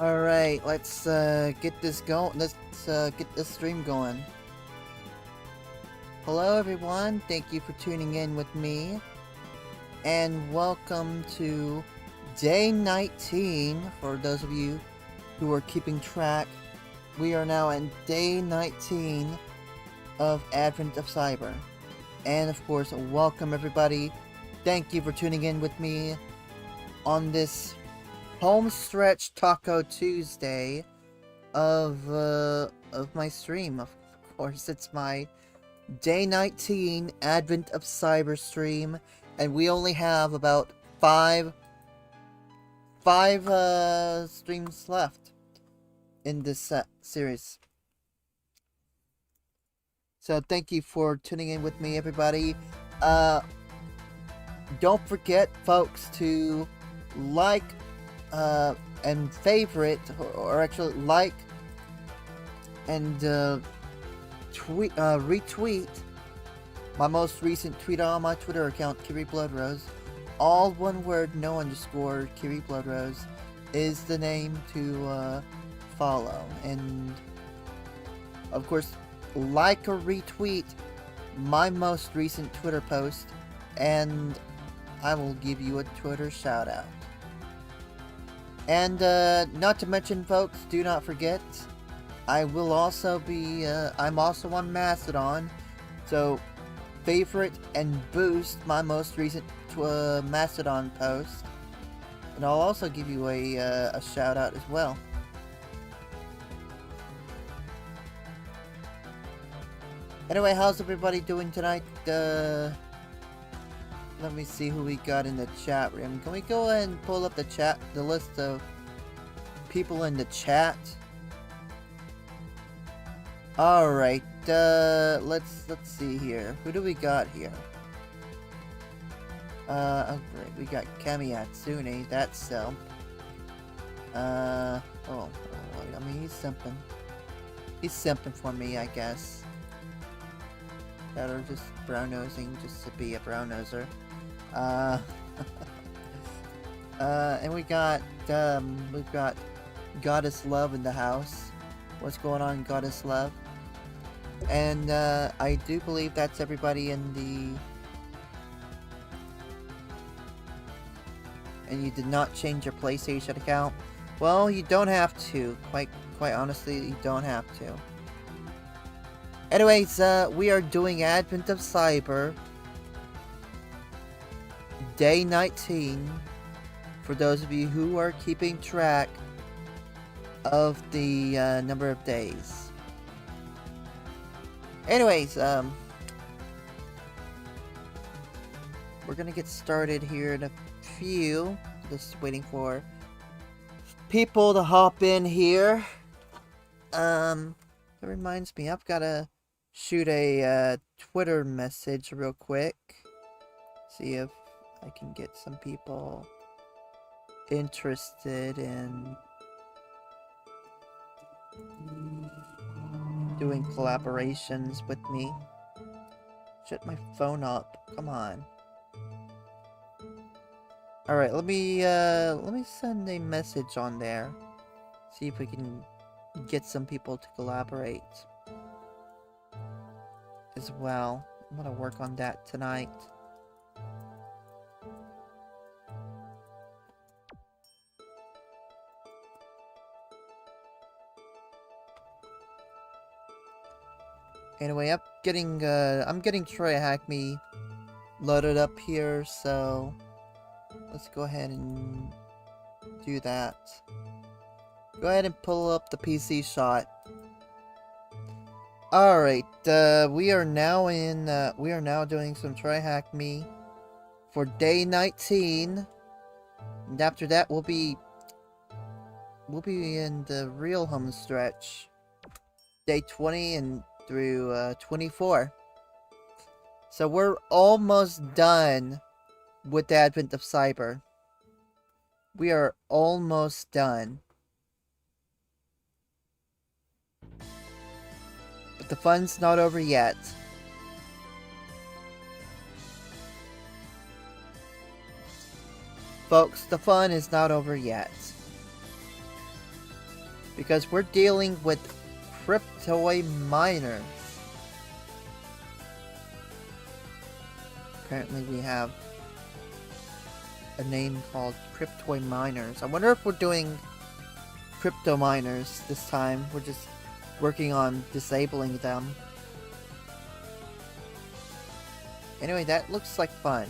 Alright, let's get this going. Let's get this stream going. Hello everyone, thank you for tuning in with me. And welcome to day 19, for those of you who are keeping track. We are now in day 19 of Advent of Cyber. And of course, welcome everybody. Thank you for tuning in with me on this homestretch Taco Tuesday of my stream. Of course, it's my day 19 Advent of Cyber stream, and we only have about five streams left in this series. So thank you for tuning in with me, everybody. Don't forget, folks, to like and favorite, or actually like and retweet my most recent tweet on my Twitter account, Kiri Bloodrose. All one word, no underscore. Kiri Bloodrose is the name to follow, and of course, like or retweet my most recent Twitter post, and I will give you a Twitter shout out. And not to mention, folks, do not forget, I will also be, I'm also on Mastodon, so favorite and boost my most recent Mastodon post, and I'll also give you a shout out as well. Anyway, how's everybody doing tonight? Let me see who we got in the chat room. Can we go ahead and pull up the list of people in the chat? Alright, let's see here. Who do we got here? Oh great, we got Kami Hatsune, that's Selp. I mean, he's simping. He's simping for me, I guess. That are just brown-nosing just to be a brown-noser. And we've got Goddess Love in the house. What's going on, Goddess Love? And I do believe that's everybody in the... And you did not change your PlayStation account? Well, you don't have to. Quite honestly, you don't have to. Anyways, we are doing Advent of Cyber, day 19, for those of you who are keeping track of the number of days. Anyways, we're gonna get started here in a few. Just waiting for people to hop in here. That reminds me, I've gotta shoot a Twitter message real quick. See if I can get some people interested in doing collaborations with me. Shut my phone up. Come on. Alright, let me send a message on there. See if we can get some people to collaborate as well. I'm gonna work on that tonight. Anyway, I'm getting TryHackMe loaded up here, so let's go ahead and do that. Go ahead and pull up the PC shot. Alright, we are now doing some TryHackMe for day 19. And after that we'll be in the real home stretch. Day 20 and through 24. So we're almost done with the Advent of Cyber. We are almost done. But the fun's not over yet. Folks, the fun is not over yet. because we're dealing with cryptoid miners. Apparently we have a name called cryptoid miners. I wonder if we're doing crypto miners this time. We're just working on disabling them. Anyway, that looks like fun.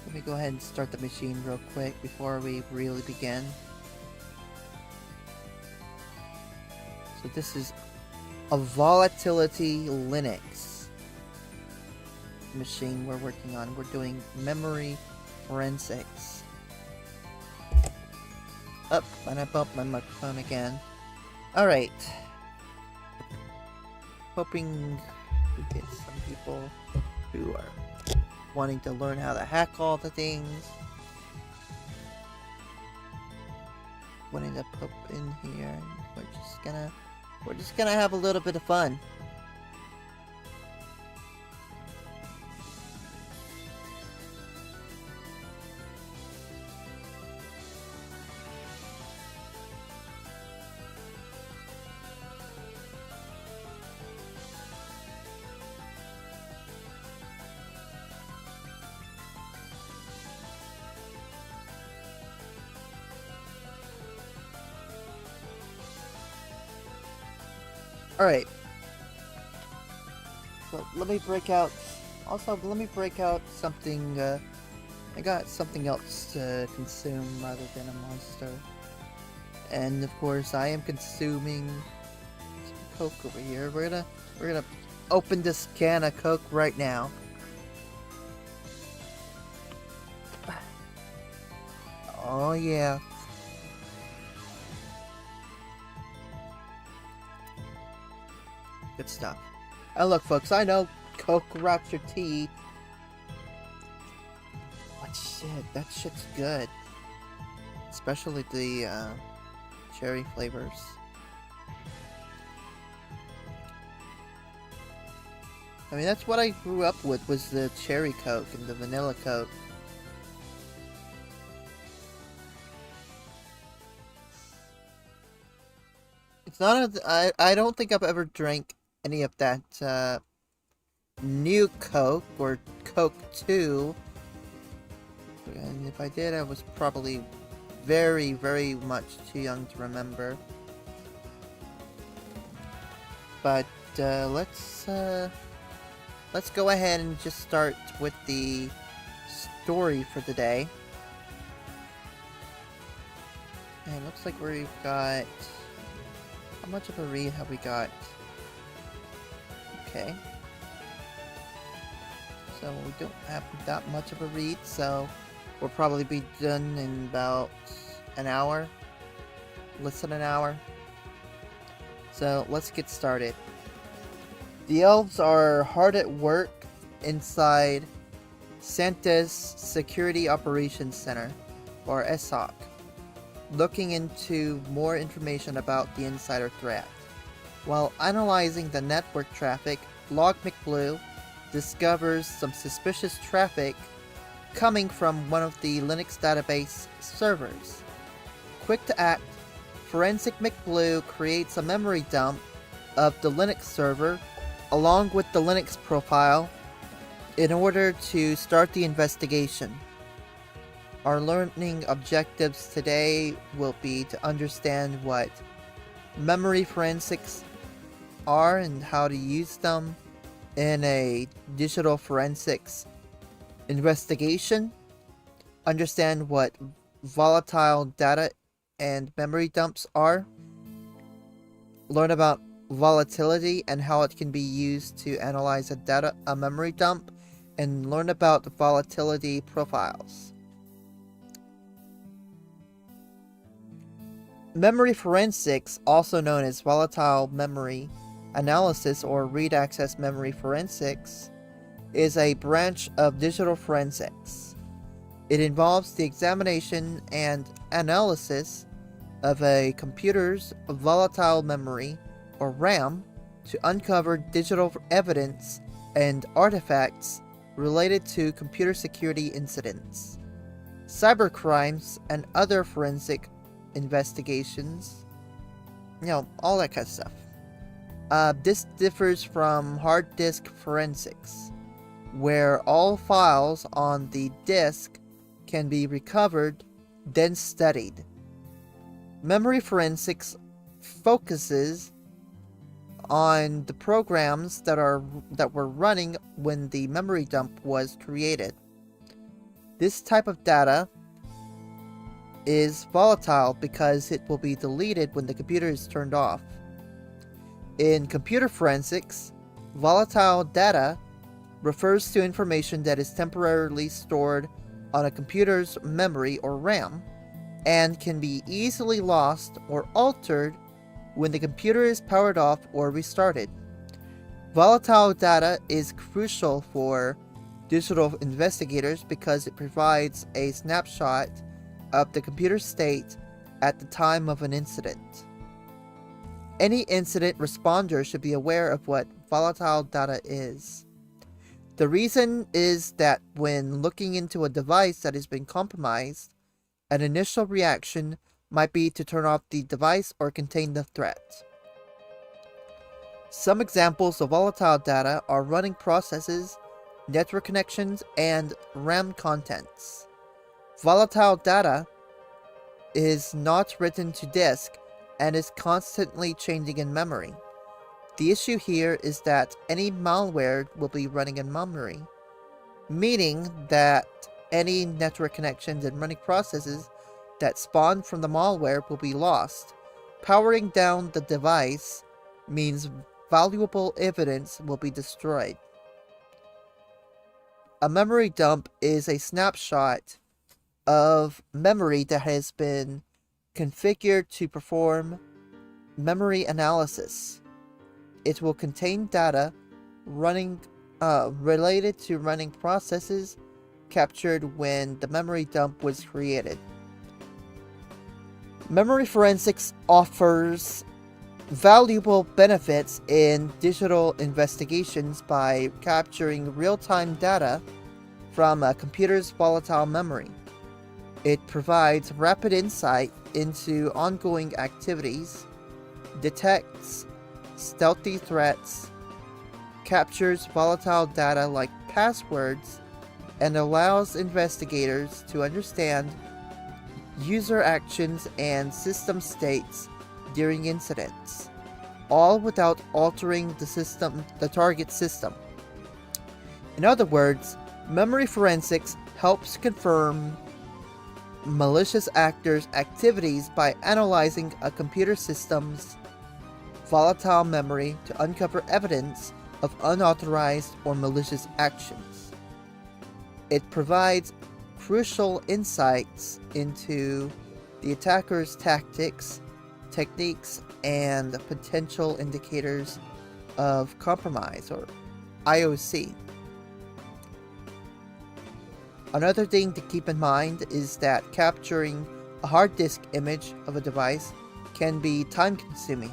Let me go ahead and start the machine real quick before we really begin. So this is a Volatility Linux machine we're working on. We're doing memory forensics. Up, and I bumped my microphone again. Alright. Hoping we get some people who are wanting to learn how to hack all the things. Wanting to pop in here, and we're just gonna have a little bit of fun. Alright. So let me break out. Also, let me break out something. I got something else to consume rather than a monster. And of course, I am consuming some Coke over here. We're gonna open this can of Coke right now. Oh yeah. Good stuff. And look, folks, I know Coke rots your teeth. But shit, that shit's good. Especially the cherry flavors. I mean, that's what I grew up with, was the cherry Coke and the vanilla Coke. It's not I don't think I've ever drank any of that new Coke or Coke 2. And if I did, I was probably very, very much too young to remember. But let's go ahead and just start with the story for the day. And it looks like we've got... How much of a read have we got? Okay. So we don't have that much of a read, so we'll probably be done in about an hour. Less than an hour. So let's get started. The elves are hard at work inside Santa's Security Operations Center, or SOC, looking into more information about the insider threat. While analyzing the network traffic, Log McBlue discovers some suspicious traffic coming from one of the Linux database servers. Quick to act, Forensic McBlue creates a memory dump of the Linux server along with the Linux profile in order to start the investigation. Our learning objectives today will be to understand what memory forensics are and how to use them in a digital forensics investigation, understand what volatile data and memory dumps are, learn about volatility and how it can be used to analyze a memory dump, and learn about the volatility profiles. Memory forensics, also known as volatile memory analysis or read access memory forensics, is a branch of digital forensics. It involves the examination and analysis of a computer's volatile memory, or RAM, to uncover digital evidence and artifacts related to computer security incidents. cybercrimes, and other forensic investigations. All that kind of stuff. This differs from hard disk forensics, where all files on the disk can be recovered, then studied. Memory forensics focuses on the programs that were running when the memory dump was created. This type of data is volatile because it will be deleted when the computer is turned off. In computer forensics, volatile data refers to information that is temporarily stored on a computer's memory or RAM and can be easily lost or altered when the computer is powered off or restarted. Volatile data is crucial for digital investigators because it provides a snapshot of the computer state at the time of an incident. Any incident responder should be aware of what volatile data is. The reason is that when looking into a device that has been compromised, an initial reaction might be to turn off the device or contain the threat. Some examples of volatile data are running processes, network connections, and RAM contents. Volatile data is not written to disk and is constantly changing in memory. The issue here is that any malware will be running in memory, meaning that any network connections and running processes that spawn from the malware will be lost. Powering down the device means valuable evidence will be destroyed. A memory dump is a snapshot of memory that has been configured to perform memory analysis. It will contain data related to running processes captured when the memory dump was created. Memory forensics offers valuable benefits in digital investigations by capturing real-time data from a computer's volatile memory. It provides rapid insight into ongoing activities, detects stealthy threats, captures volatile data like passwords, and allows investigators to understand user actions and system states during incidents, all without altering the target system. In other words, memory forensics helps confirm malicious actors' activities by analyzing a computer system's volatile memory to uncover evidence of unauthorized or malicious actions. It provides crucial insights into the attacker's tactics, techniques, and potential indicators of compromise, or IOC. Another thing to keep in mind is that capturing a hard disk image of a device can be time-consuming.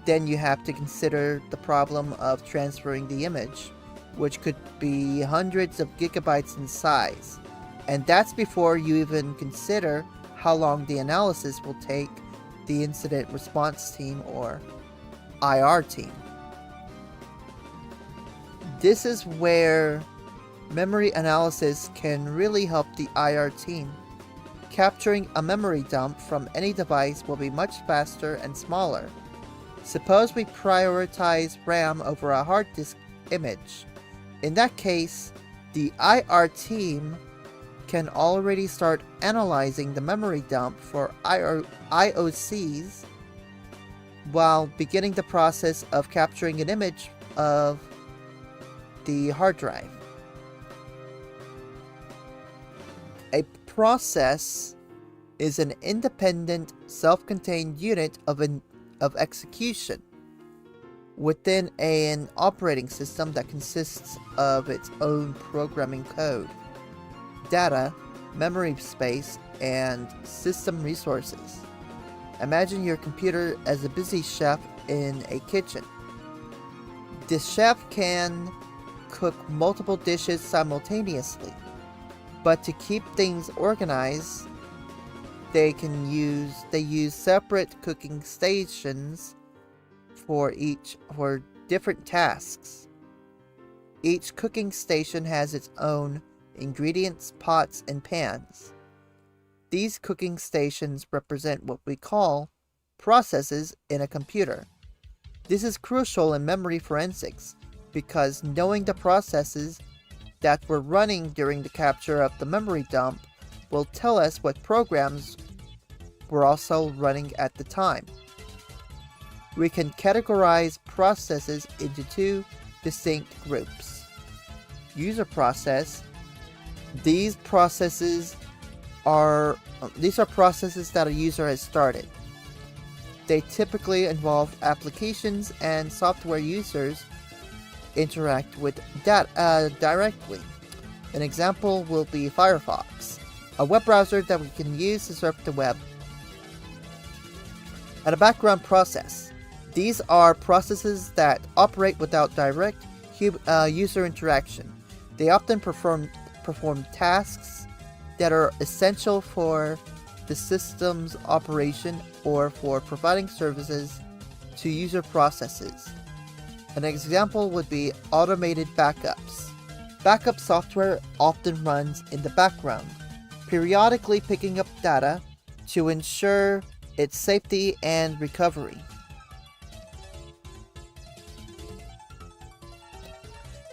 Then you have to consider the problem of transferring the image, which could be hundreds of gigabytes in size. And that's before you even consider how long the analysis will take the incident response team, or IR team. This is where memory analysis can really help the IR team. Capturing a memory dump from any device will be much faster and smaller. Suppose we prioritize RAM over a hard disk image. In that case, the IR team can already start analyzing the memory dump for IOCs while beginning the process of capturing an image of the hard drive. A process is an independent, self-contained unit of execution within an operating system that consists of its own programming code, data, memory space, and system resources. Imagine your computer as a busy chef in a kitchen. The chef can cook multiple dishes simultaneously. But to keep things organized, they use separate cooking stations for different tasks. Each cooking station has its own ingredients, pots, and pans. These cooking stations represent what we call processes in a computer. This is crucial in memory forensics because knowing the processes that were running during the capture of the memory dump will tell us what programs were also running at the time. We can categorize processes into two distinct groups. User process. These are processes that a user has started. They typically involve applications and software users interact with directly. An example will be Firefox, a web browser that we can use to surf the web. And a background process. These are processes that operate without direct user interaction. They often perform tasks that are essential for the system's operation or for providing services to user processes. An example would be automated backups. Backup software often runs in the background, periodically picking up data to ensure its safety and recovery.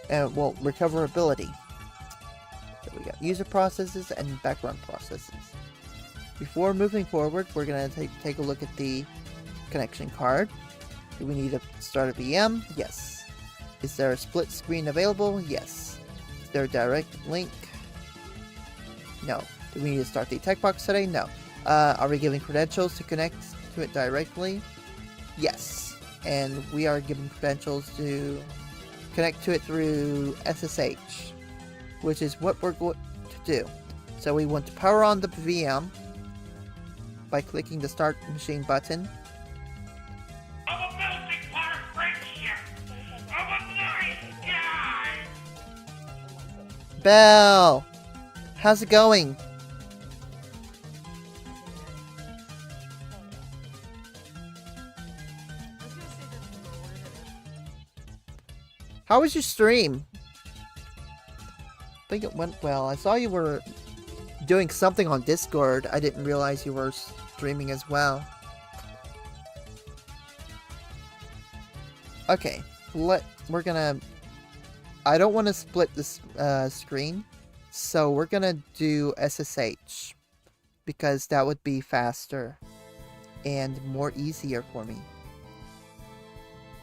Recoverability. So we got user processes and background processes. Before moving forward, we're going to take a look at the connection card. Do we need to start a VM? Yes. Is there a split screen available? Yes. Is there a direct link? No. Do we need to start the tech box today? No. Are we giving credentials to connect to it directly? Yes. And we are given credentials to connect to it through SSH, which is what we're going to do. So we want to power on the VM by clicking the Start Machine button. I'm a melting pot friendship. I'm a nice guy. Belle! How's it going? How was your stream? I think it went well. I saw you were doing something on Discord. I didn't realize you were streaming as well. Okay, we're gonna... I don't want to split this screen, so we're gonna do SSH because that would be faster and more easier for me.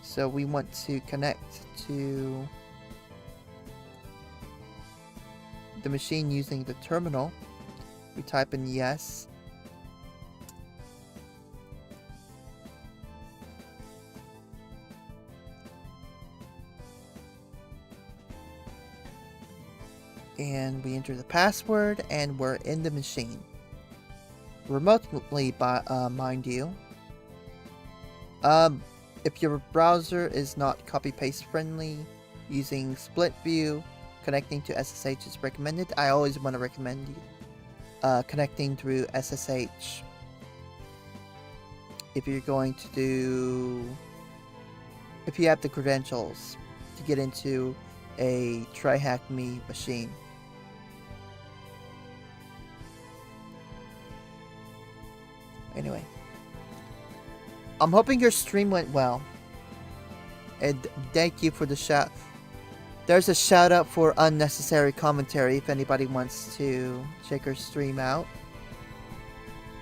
So we want to connect to the machine using the terminal. We type in yes. And we enter the password and we're in the machine. Remotely, mind you. If your browser is not copy-paste friendly, using split view, connecting to SSH is recommended. I always want to recommend you connecting through SSH if you're going to if you have the credentials to get into a TryHackMe machine. Anyway, I'm hoping your stream went well. And thank you for the shout. There's a shout out for unnecessary commentary if anybody wants to check her stream out.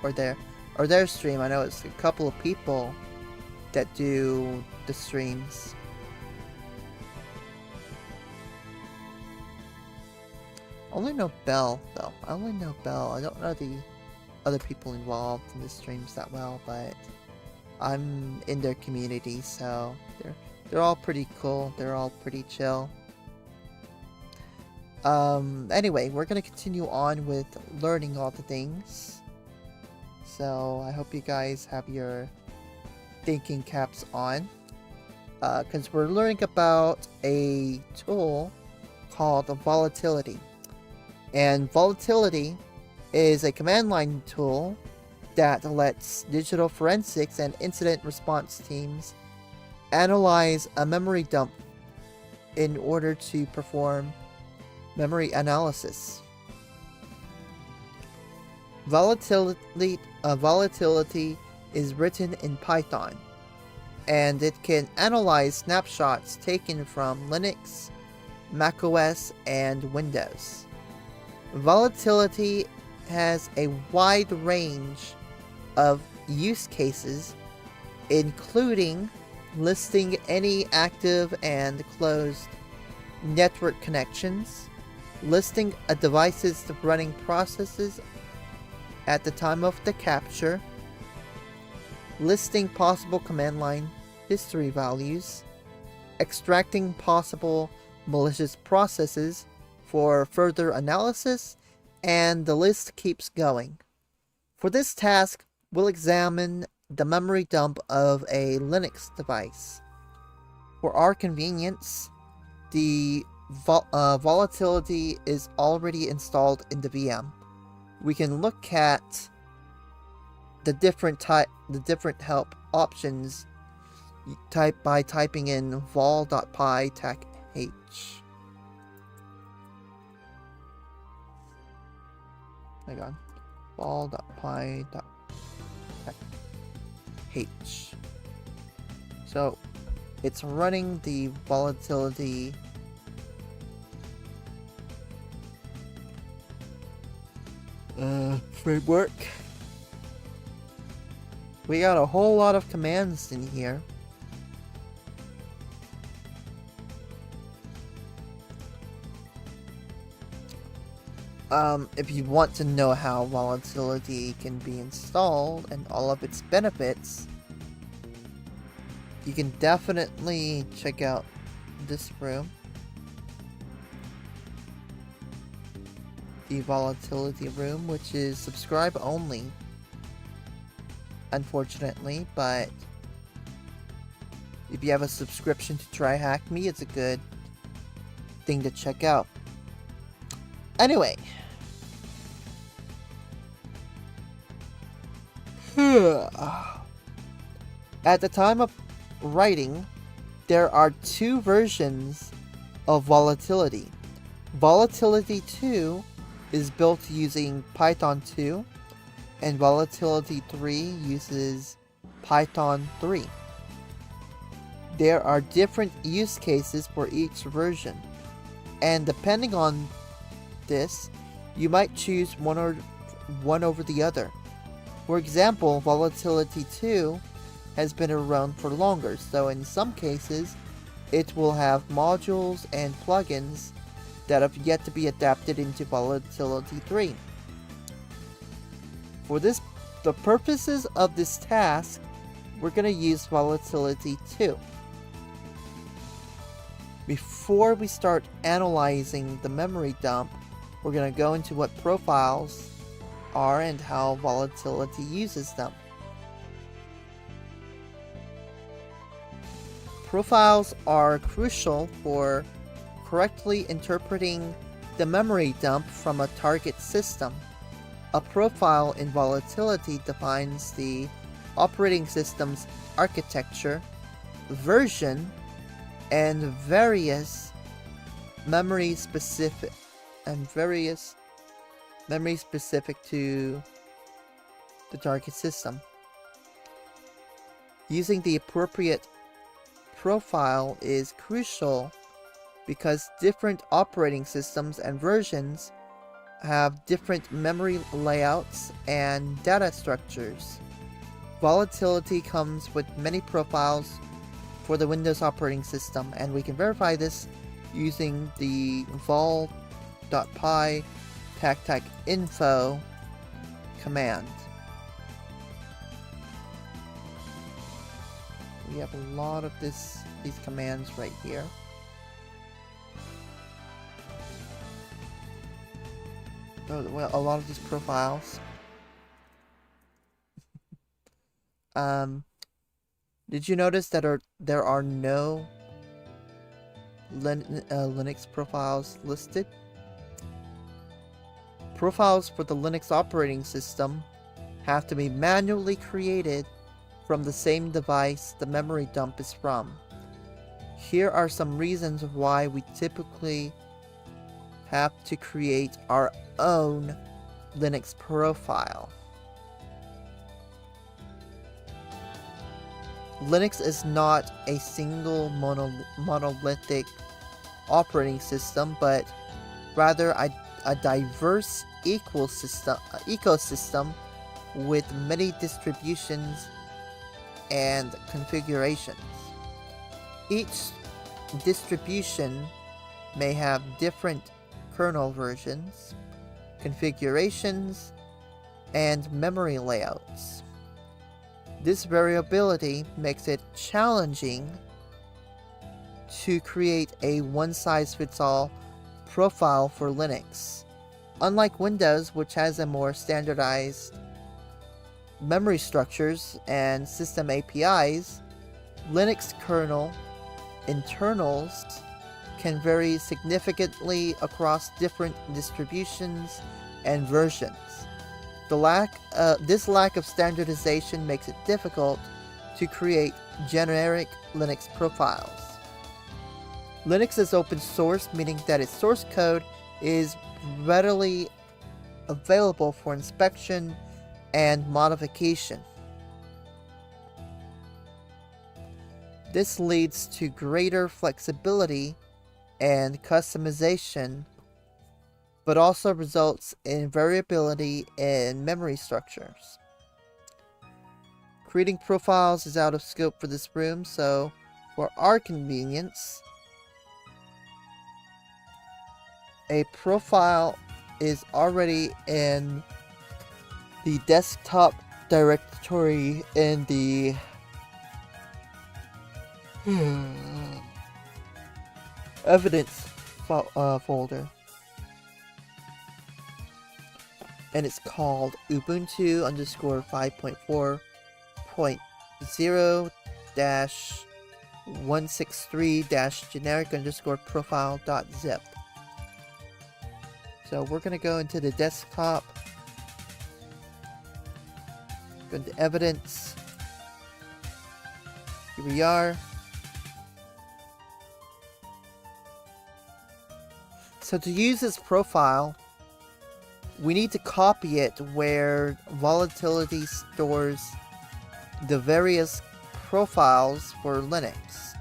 Or their stream. I know it's a couple of people that do the streams. I only know Belle though. I only know Belle. I don't know the other people involved in the streams that well, but I'm in their community, so they're all pretty cool. They're all pretty chill. Anyway, we're gonna continue on with learning all the things. So I hope you guys have your thinking caps on, because we're learning about a tool called volatility. And volatility is a command line tool that lets digital forensics and incident response teams analyze a memory dump in order to perform memory analysis. Volatility is written in Python, and it can analyze snapshots taken from Linux, macOS, and Windows. Volatility has a wide range of use cases, including listing any active and closed network connections, listing a device's running processes at the time of the capture, listing possible command line history values, extracting possible malicious processes for further analysis, and the list keeps going. For this task, we'll examine the memory dump of a Linux device. For our convenience, the volatility is already installed in the VM. We can look at the different help options by typing in vol.py -h. Hang on. vol.py -h. So it's running the volatility framework. We got a whole lot of commands in here. If you want to know how volatility can be installed and all of its benefits, you can definitely check out this room. The volatility room, which is subscribe only, unfortunately, but if you have a subscription to TryHackMe, it's a good thing to check out. Anyway, at the time of writing, there are two versions of volatility. Volatility 2 is built using Python 2, and Volatility 3 uses Python 3. There are different use cases for each version, and depending on this, you might choose one over the other. For example, Volatility 2 has been around for longer, so in some cases, it will have modules and plugins that have yet to be adapted into Volatility 3. For the purposes of this task, we're going to use Volatility 2. Before we start analyzing the memory dump, we're going to go into what profiles are and how volatility uses them. Profiles are crucial for correctly interpreting the memory dump from a target system. A profile in volatility defines the operating system's architecture, version, and various memory specific to the target system. Using the appropriate profile is crucial because different operating systems and versions have different memory layouts and data structures. Volatility comes with many profiles for the Windows operating system, and we can verify this using the vol.py -info command. We have a lot of these commands right here. Well, a lot of these profiles. Did you notice that there are no Linux profiles listed? Profiles for the Linux operating system have to be manually created from the same device the memory dump is from. Here are some reasons why we typically have to create our own Linux profile. Linux is not a single monolithic operating system, but rather a diverse ecosystem with many distributions and configurations. Each distribution may have different kernel versions, configurations, and memory layouts. This variability makes it challenging to create a one-size-fits-all profile for Linux. Unlike Windows, which has a more standardized memory structures and system APIs, Linux kernel internals can vary significantly across different distributions and versions. This lack of standardization makes it difficult to create generic Linux profiles. Linux is open source, meaning that its source code is readily available for inspection and modification. This leads to greater flexibility and customization, but also results in variability in memory structures. Creating profiles is out of scope for this room, so for our convenience, a profile is already in the desktop directory in the evidence folder. And it's called Ubuntu _5.4.0-163-generic_profile.zip. So we're going to go into the desktop, go into evidence, here we are. So to use this profile, we need to copy it where volatility stores the various profiles for Linux.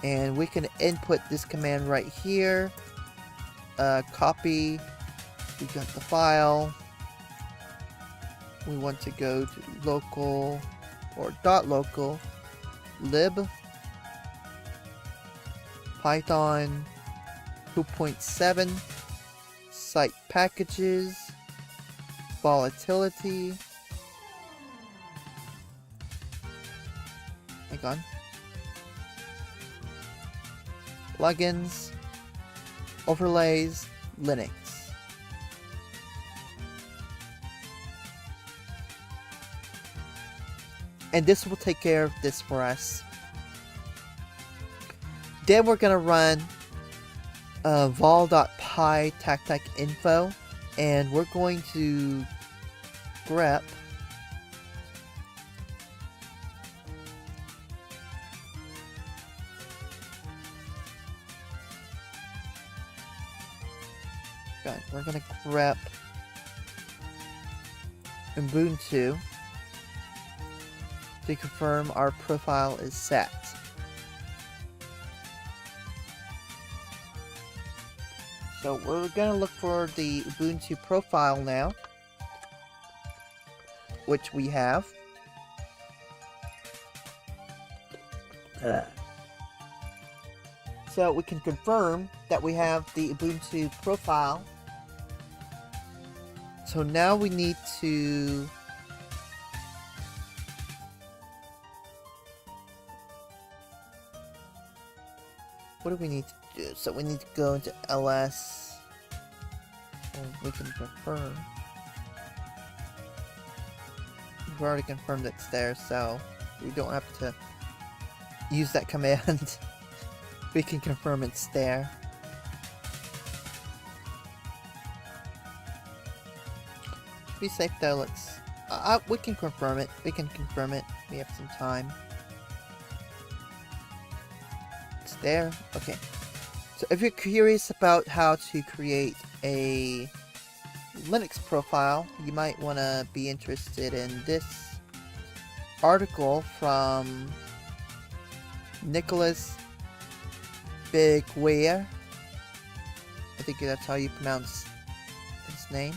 And we can input this command right here. Copy. We got the file. We want to go to local or .local lib Python 2.7 site packages volatility. Hang on. Plugins, overlays, Linux. And this will take care of this for us. Then we're gonna run vol.py tactec info, and we're going to grep we're gonna grep Ubuntu to confirm our profile is set. So we're gonna look for the Ubuntu profile now, which we have. So we can confirm that we have the Ubuntu profile. So now we need to what do we need to do? So we need to go into ls. We can confirm. We've already confirmed it's there, so we don't have to use that command. We can confirm it's there. To be safe though, let's... we can confirm it. We can confirm it. We have some time. It's there. Okay. So if you're curious about how to create a Linux profile, you might want to be interested in this article from Nicholas Bigware. I think that's how you pronounce his name.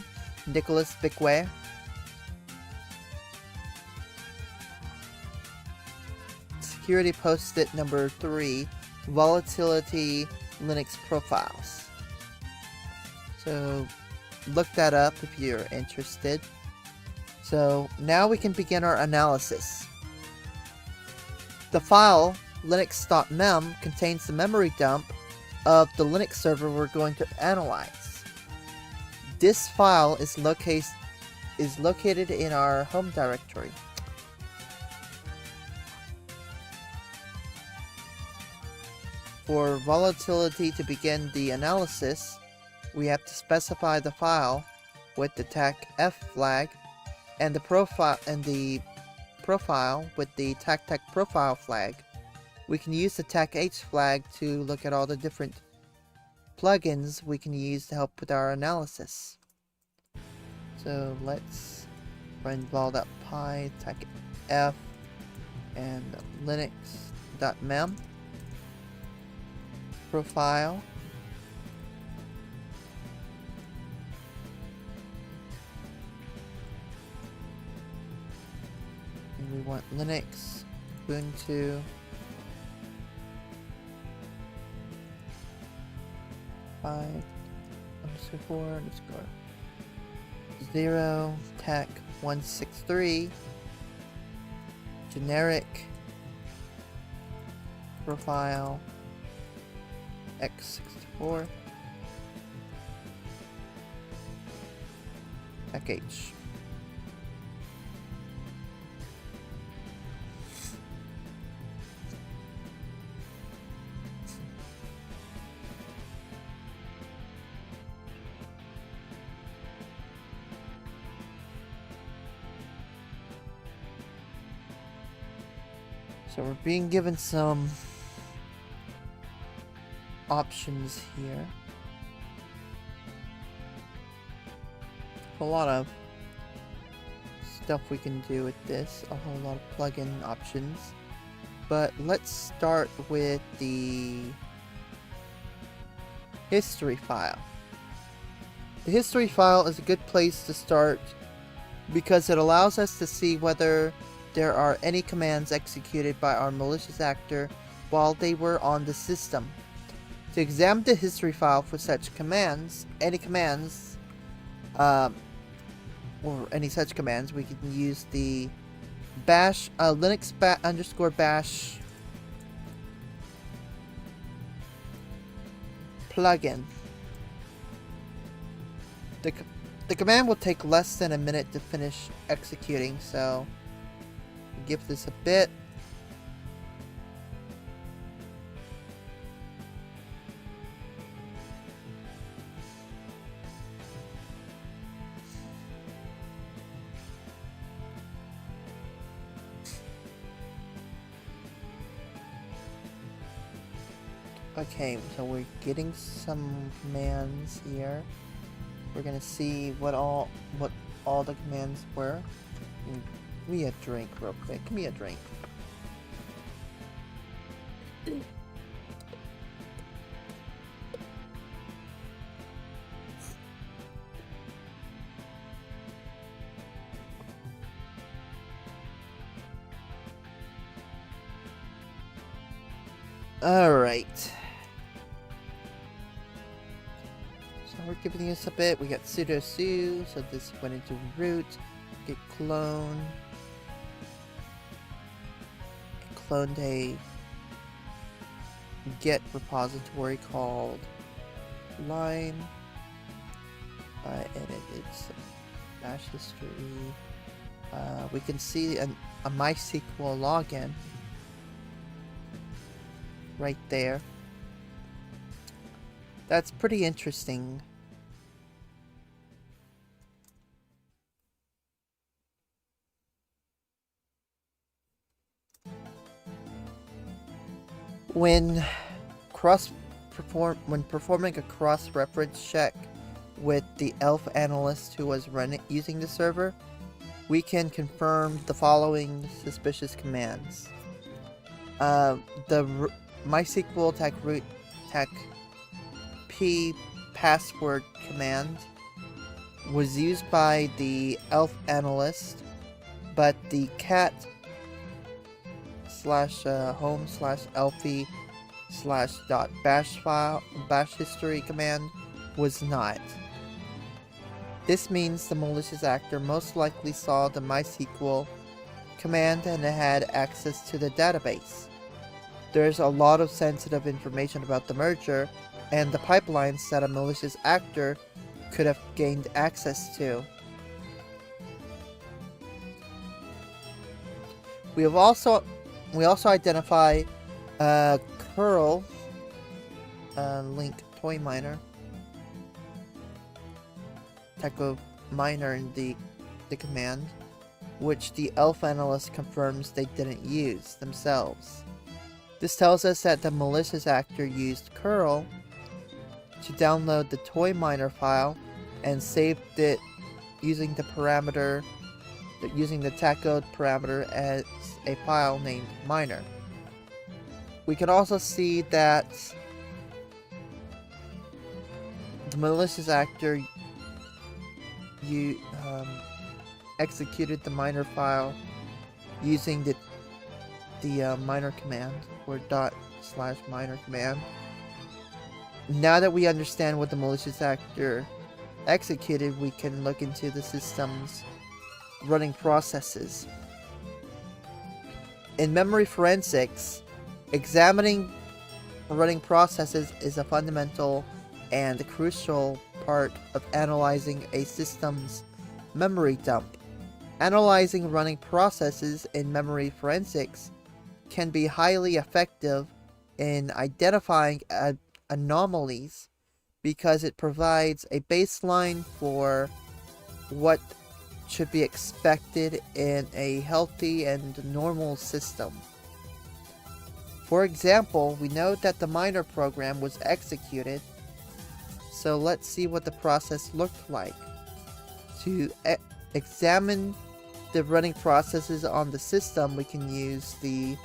Nicholas Bigware. Security Post-it number 3, Volatility Linux Profiles. So look that up if you're interested. So now we can begin our analysis. The file linux.mem contains the memory dump of the Linux server we're going to analyze. This file is located in our home directory. For volatility to begin the analysis, we have to specify the file with the TAC-F flag and the profile with the TAC profile flag. We can use the TAC-H flag to look at all the different plugins we can use to help with our analysis. So let's run vol.py, TAC-F, and linux.mem profile. And we want Linux, Ubuntu, 5_4_0 TAC 163 generic profile x64 TAC-H. So we're being given some options here. A lot of stuff we can do with this, a whole lot of plugin options. But let's start with the history file. The history file is a good place to start because it allows us to see whether there are any commands executed by our malicious actor while they were on the system. To examine the history file for such commands, any commands, or any such commands, we can use the bash, linux _bash plugin. The command will take less than a minute to finish executing, so give this a bit. Okay, so we're getting some commands here. We're gonna see what all the commands were. Give me a drink real quick. Give me a drink. Alright. So we're giving this a bit. We got sudo su, so this went into root. Get clone. Cloned a Git repository called line. I edited some bash history. We can see a MySQL login right there. That's pretty interesting. When performing a cross-reference check with the elf analyst who was using the server, we can confirm the following suspicious commands. The MySQL tech p password command was used by the elf analyst, but the cat /home/elfie/.bash history command was not. This means the malicious actor most likely saw the MySQL command and had access to the database. There's a lot of sensitive information about the merger and the pipelines that a malicious actor could have gained access to. We also identify curl link toy miner type of miner in the command, which the elf analyst confirms they didn't use themselves. This tells us that the malicious actor used curl to download the toy miner file and saved it using the tacode parameter as a file named miner. We can also see that the malicious actor executed the miner file using the miner command, or /miner command. Now that we understand what the malicious actor executed, we can look into the system's running processes. In memory forensics, examining running processes is a fundamental and crucial part of analyzing a system's memory dump. Analyzing running processes in memory forensics can be highly effective in identifying anomalies because it provides a baseline for what should be expected in a healthy and normal system. For example, we know that the miner program was executed, so let's see what the process looked like. To examine the running processes on the system, we can use the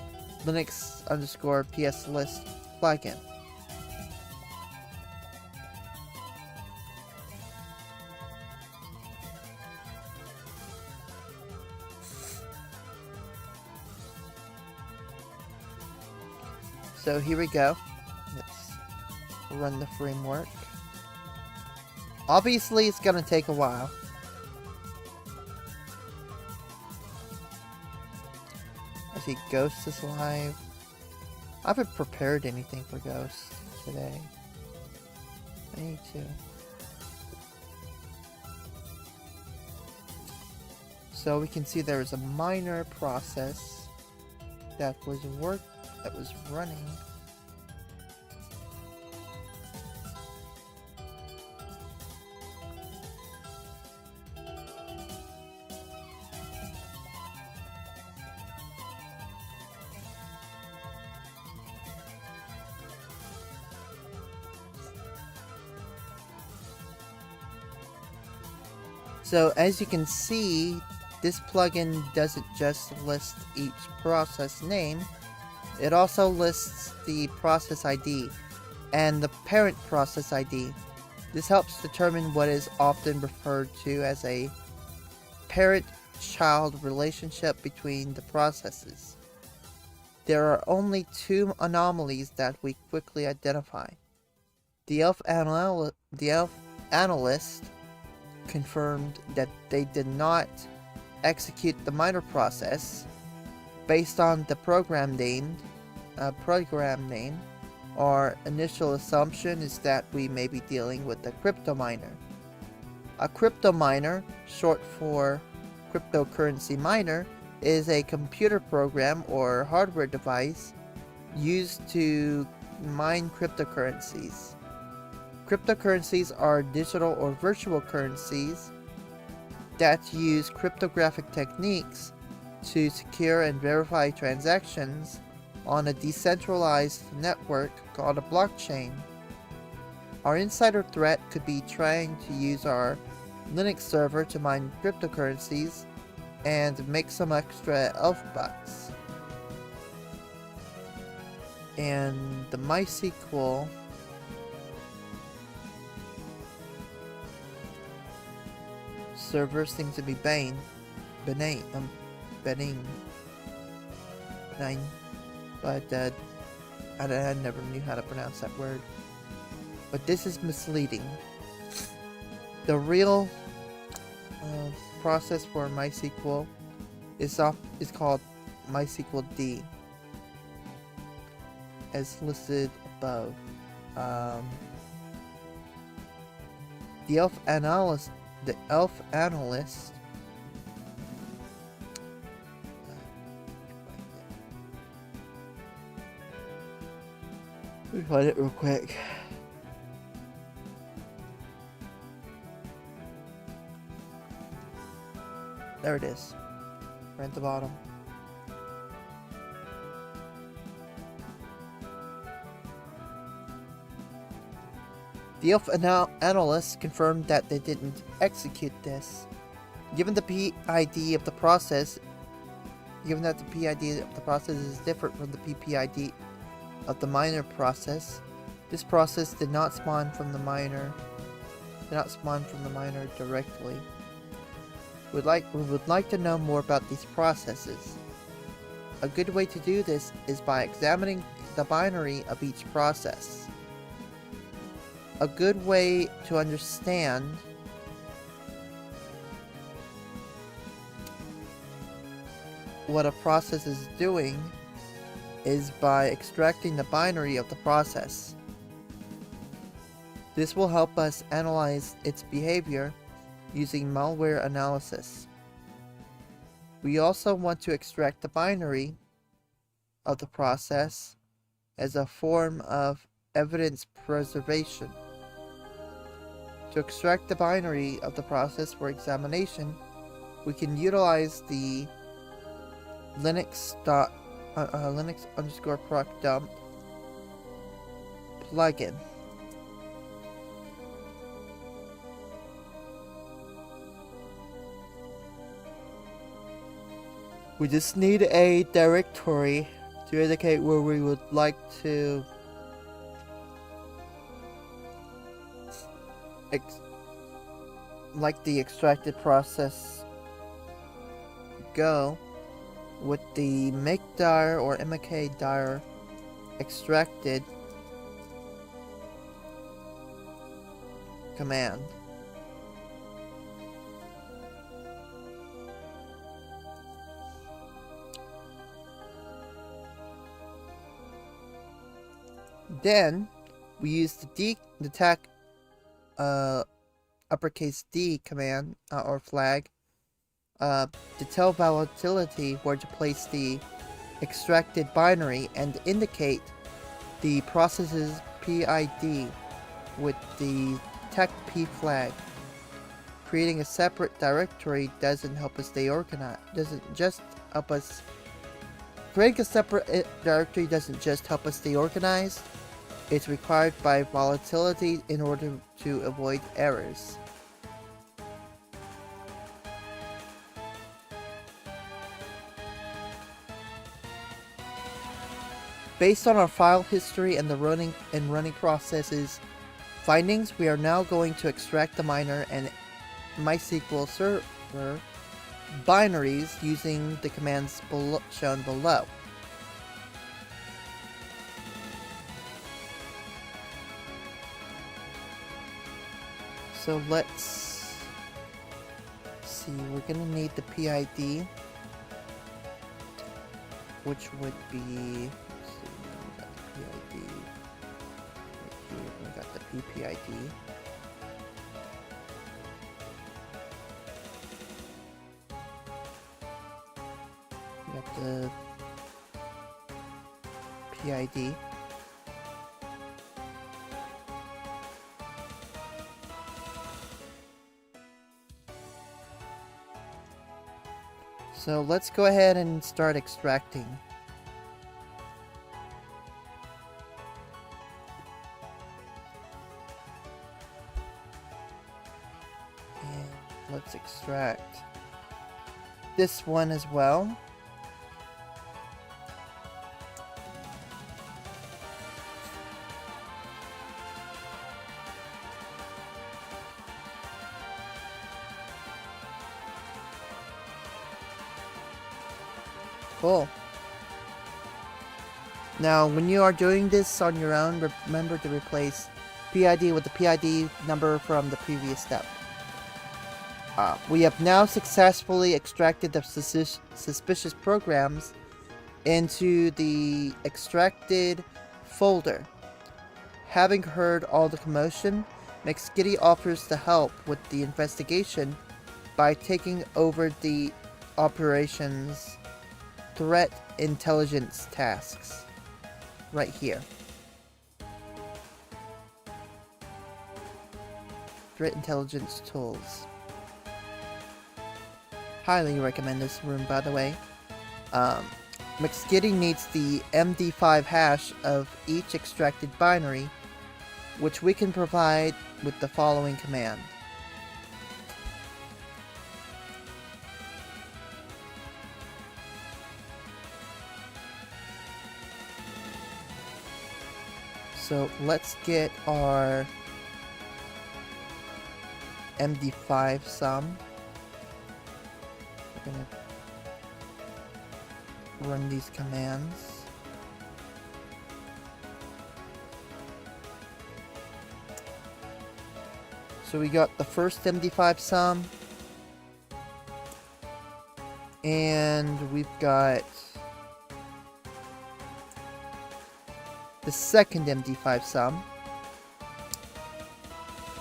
Linux_pslist plugin. So here we go. Let's run the framework. Obviously, it's gonna take a while. I see Ghost is live. I haven't prepared anything for Ghost today. I need to. So we can see there is a miner process that was running. So as you can see, this plugin doesn't just list each process name, it also lists the process ID and the parent process ID. This helps determine what is often referred to as a parent-child relationship between the processes. There are only two anomalies that we quickly identify. The elf analyst confirmed that they did not execute the miner process based on the program name. Our initial assumption is that we may be dealing with a crypto miner. A crypto miner, short for cryptocurrency miner, is a computer program or hardware device used to mine cryptocurrencies. Cryptocurrencies are digital or virtual currencies that use cryptographic techniques to secure and verify transactions on a decentralized network called a blockchain. Our insider threat could be trying to use our Linux server to mine cryptocurrencies and make some extra elf bucks. And the MySQL server seems to be benign, but I never knew how to pronounce that word. But this is misleading. The real process for MySQL is called MySQL D, as listed above. The elf analyst. Let me find it real quick. There it is, right at the bottom. The elf analysts confirmed that they didn't execute this. Given that the PID of the process is different from the PPID of the miner process, this process did not spawn from the miner directly. We would like to know more about these processes. A good way to do this is by examining the binary of each process. A good way to understand what a process is doing is by extracting the binary of the process. This will help us analyze its behavior using malware analysis. We also want to extract the binary of the process as a form of evidence preservation. To extract the binary of the process for examination, we can utilize the Linux_proc_dump plugin. We just need a directory to indicate where we would like to the extracted process go with the make_dir or mkdir extracted command. Then we use the detect uppercase D command or flag to tell volatility where to place the extracted binary and indicate the process's PID with the TechP flag. Creating a separate directory doesn't help us stay organized. Creating a separate directory doesn't just help us stay organized. It's required by volatility in order to avoid errors. Based on our file history and the running processes findings, we are now going to extract the miner and MySQL server binaries using the commands shown below. So let's see, we're gonna need the PID, which would be, let's see, we got the PID right here, we got the PPID. We got the PID. So let's go ahead and start extracting. let's extract this one as well. Cool. Now, when you are doing this on your own, remember to replace PID with the PID number from the previous step. We have now successfully extracted the suspicious programs into the extracted folder. Having heard all the commotion, McSkitty offers to help with the investigation by taking over the operations threat intelligence tasks right here. Threat intelligence tools. Highly recommend this room, by the way. McSkitty needs the MD5 hash of each extracted binary, which we can provide with the following command. So let's get our MD5 sum. We're gonna run these commands. So we got the first MD5 sum, and we've got the second MD5 sum.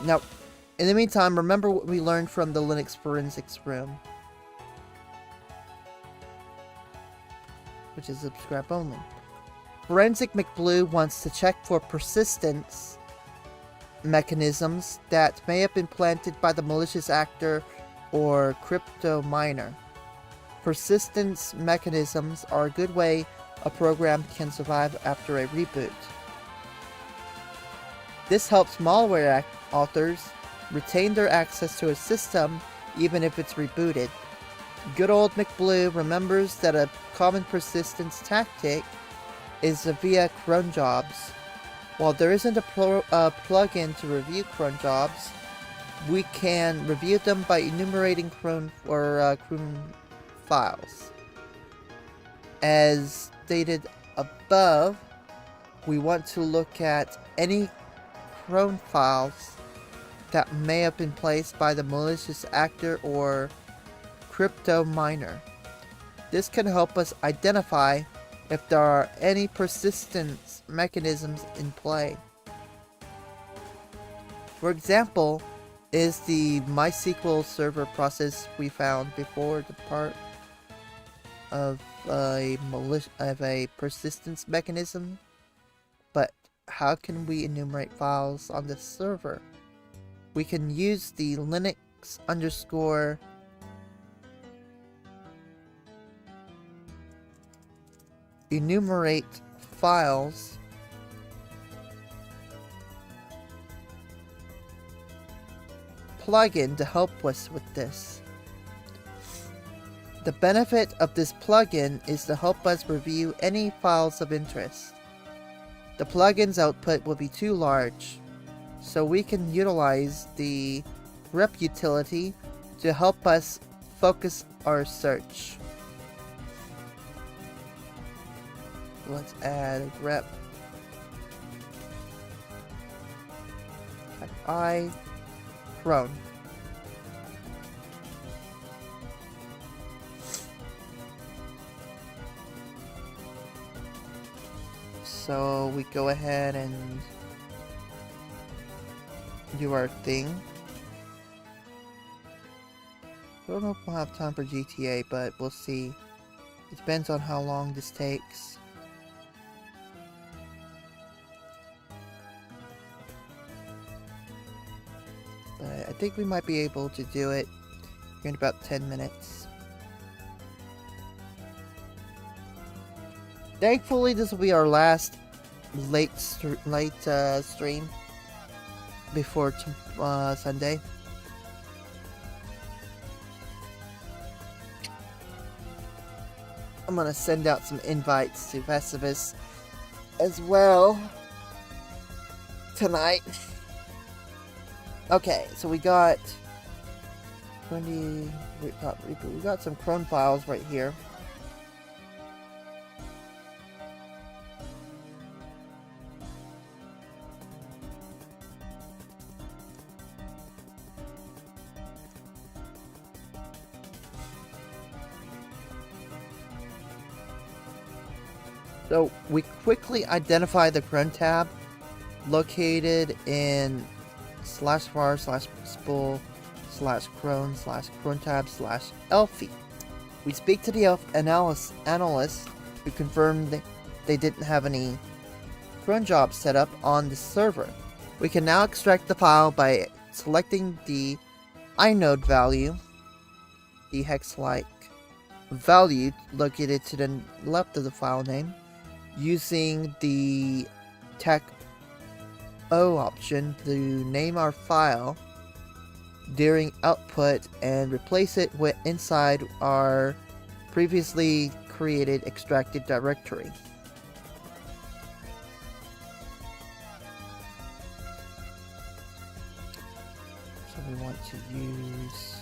Now, in the meantime, remember what we learned from the Linux forensics room, which is subscribe only. Forensic McBlue wants to check for persistence mechanisms that may have been planted by the malicious actor or crypto miner. Persistence mechanisms are a good way a program can survive after a reboot. This helps malware authors retain their access to a system even if it's rebooted. Good old McBlue remembers that a common persistence tactic is via cron jobs. While there isn't a plugin to review cron jobs, we can review them by enumerating cron files. As stated above, we want to look at any cron files that may have been placed by the malicious actor or crypto miner. This can help us identify if there are any persistence mechanisms in play. For example, is the MySQL server process we found before the part of a persistence mechanism? But how can we enumerate files on this server? We can use the Linux _ enumerate files plugin to help us with this. The benefit of this plugin is to help us review any files of interest. The plugin's output will be too large, so we can utilize the rep utility to help us focus our search. Let's add rep. Type I cron. So we go ahead and do our thing. I don't know if we'll have time for GTA, but we'll see. It depends on how long this takes. But I think we might be able to do it in about 10 minutes. Thankfully, this will be our last late stream before Sunday. I'm gonna send out some invites to Festivus as well tonight. Okay, so we got 20. We got some cron files right here. So we quickly identify the cron tab located in /var/spool/cron/crontab/Elfie. We speak to the analyst who confirmed they didn't have any cron jobs set up on the server. We can now extract the file by selecting the inode value, the hex-like value located to the left of the file name, using the tech O option to name our file during output and replace it with inside our previously created extracted directory. So we want to use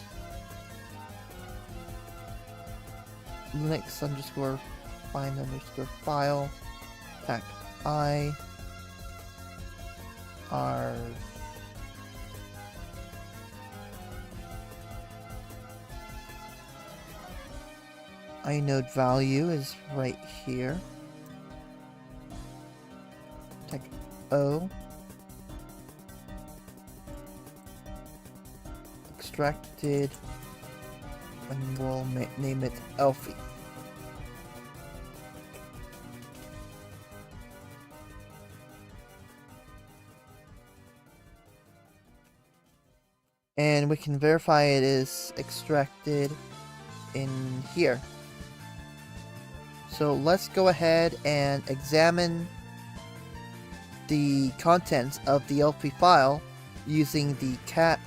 Linux underscore find underscore file tech I our inode value is right here. Tech O extracted, and we'll name it Elfie. And we can verify it is extracted in here. So let's go ahead and examine the contents of the Elfie file using the cat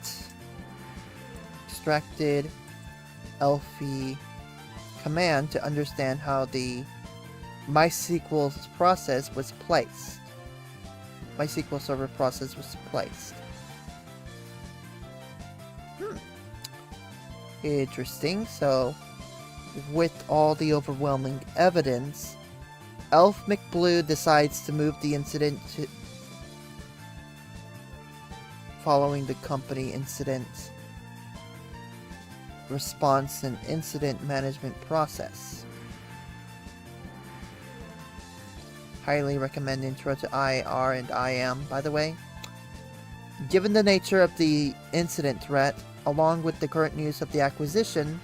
extracted Elfie command to understand how the MySQL process was placed. MySQL server process was placed. Interesting. So, with all the overwhelming evidence, Elf McBlue decides to move the incident to following the company incident response and incident management process. Highly recommend intro to IR and IAM, by the way. Given the nature of the incident threat, along with the current news of the acquisition,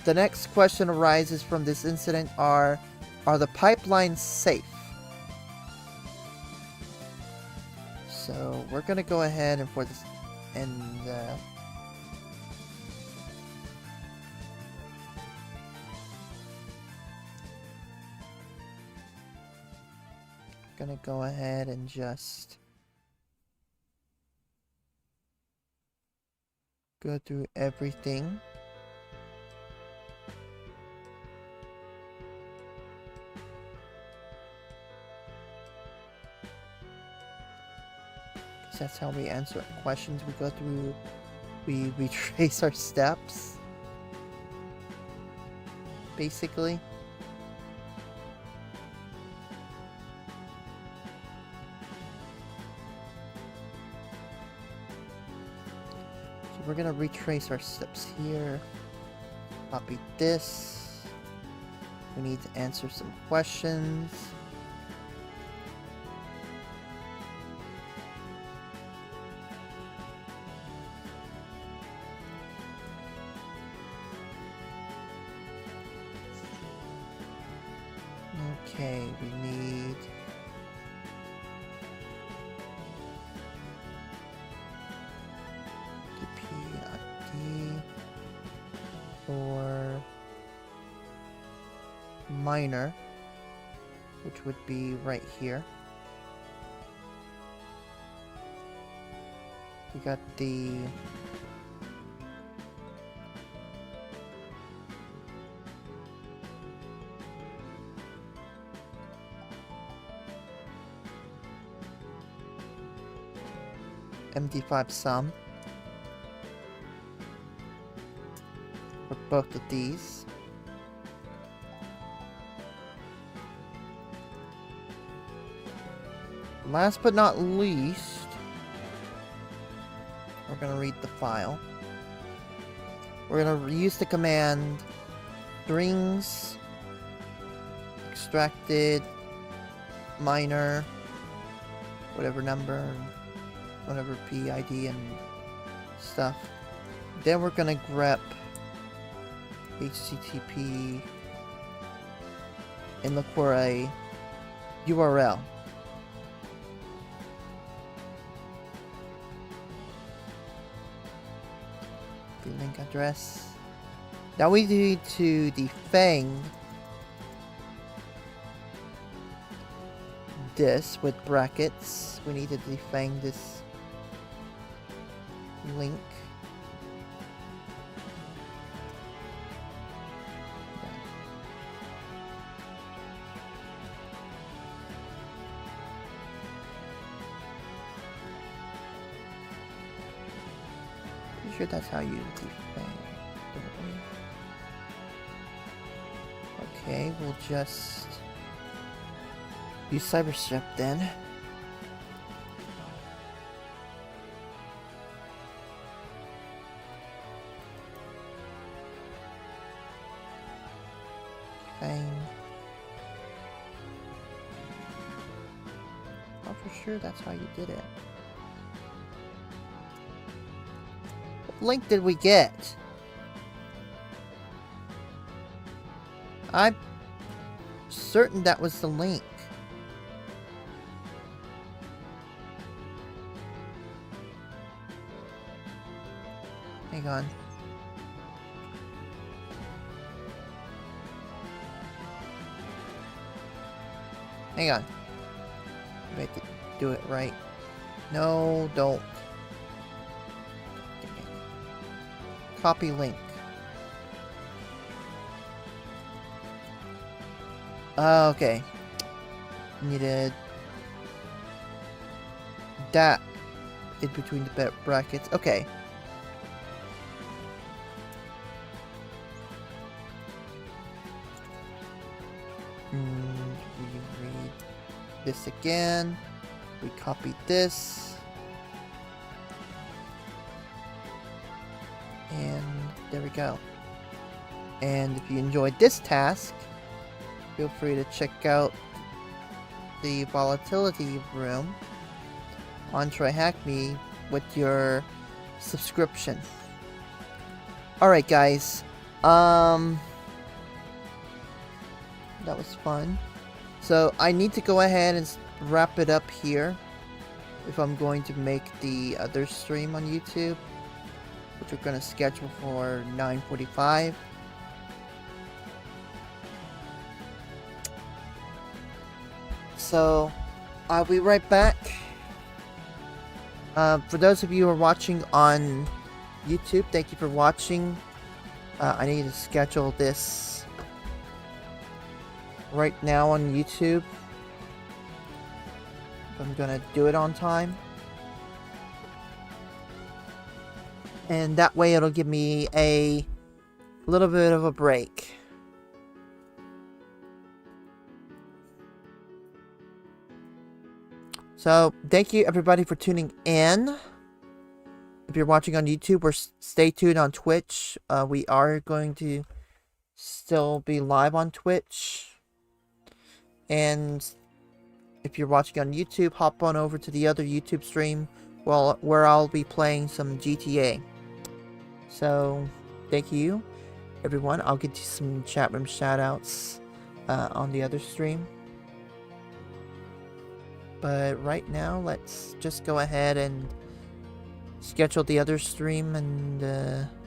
the next question arises from this incident are the pipelines safe? So we're gonna go ahead and for this gonna go ahead and just go through everything. Because that's how we answer questions. We go through, we retrace our steps, basically. We're gonna retrace our steps here. Copy this. We need to answer some questions. Okay, we need for minor, which would be right here. We got the MD5 sum. For both of these. Last but not least, we're going to read the file. We're going to use the command strings extracted minor whatever number, whatever PID and stuff. Then we're going to grep HTTP and look for a URL. The link address. Now we need to defang this with brackets. We need to defang this link. Pretty sure that's how you defang. Okay, we'll just use CyberStrip then. Fang. Oh, for sure that's how you did it. What link did we get? I'm certain that was the link. Hang on. Hang on. I have to do it right. No, don't. Copy link. Okay. Needed that in between the brackets. Okay. We read this again. We copy this. And there we go. And if you enjoyed this task, feel free to check out the volatility room on TryHackMe with your subscription. Alright guys, that was fun. So I need to go ahead and wrap it up here if I'm going to make the other stream on YouTube, which we're going to schedule for 9:45. So, I'll be right back. For those of you who are watching on YouTube, thank you for watching. I need to schedule this right now on YouTube. I'm gonna do it on time. And that way it'll give me a little bit of a break. So, thank you everybody for tuning in. If you're watching on YouTube, or stay tuned on Twitch. We are going to still be live on Twitch. And if you're watching on YouTube, hop on over to the other YouTube stream where I'll be playing some GTA. So, thank you everyone. I'll get you some chat room shoutouts on the other stream. But right now, let's just go ahead and schedule the other stream, and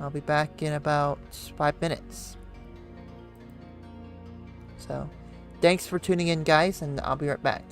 I'll be back in about 5 minutes. So, thanks for tuning in, guys, and I'll be right back.